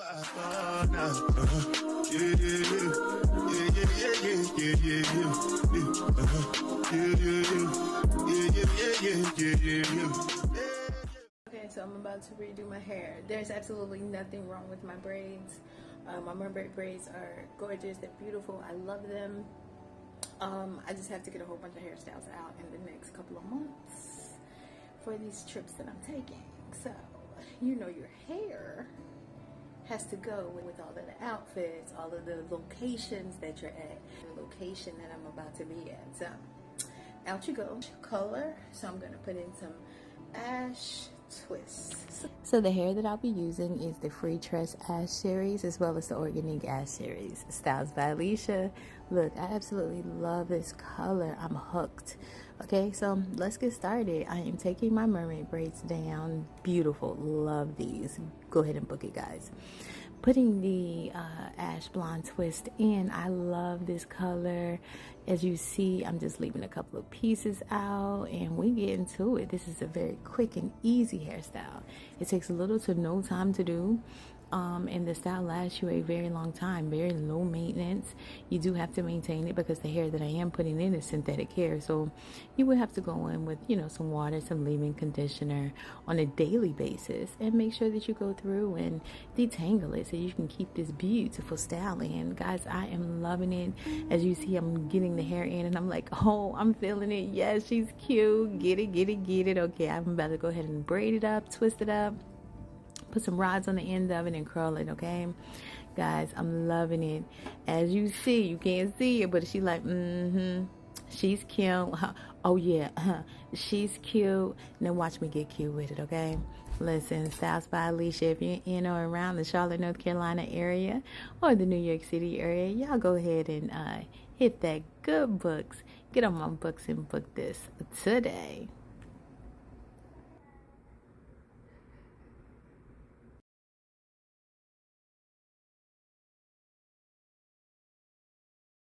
Okay, so I'm about to redo my hair. There's absolutely nothing wrong with my braids. My mermaid braids are gorgeous. They're beautiful. I love them. I just have to get a whole bunch of hairstyles out in the next couple of months for these trips that I'm taking. So, you know, your hair has to go with all of the outfits, all of the locations that you're at, the location that I'm about to be at. So, out you go. Color. So I'm going to put in some ash twist. So the hair that I'll be using is the FreeTress Ash series as well as the Organique Ash series. Styles by Alicia. Look, I absolutely love this color. I'm hooked. Okay, so let's get started. I am taking my mermaid braids down. Beautiful. Love these. Go ahead and book it, guys. Putting the ash blonde twist in. I love this color. As you see, I'm just leaving a couple of pieces out and we get into it. This is a very quick and easy hairstyle. It takes a little to no time to do. And the style lasts you a very long time, very low maintenance. You do have to maintain it because the hair that I am putting in is synthetic hair, so you would have to go in with, you know, some water, some leave-in conditioner on a daily basis, and make sure that you go through and detangle it so you can keep this beautiful style in. Guys, I am loving it. As you see, I'm getting the hair in and I'm like, oh, I'm feeling it. Yes, she's cute. Get it, get it, get it. Okay, I'm about to go ahead and braid it up, twist it up, put some rods on the end of it and curl it. Okay, guys, I'm loving it. As you see, you can't see it, but she's like, she's cute. Oh yeah, she's cute. Now watch me get cute with it. Okay, listen, Styles by Alicia. If you're in or around the Charlotte, North Carolina area or the New York City area, y'all go ahead and hit that good books. Get on my books and book this today.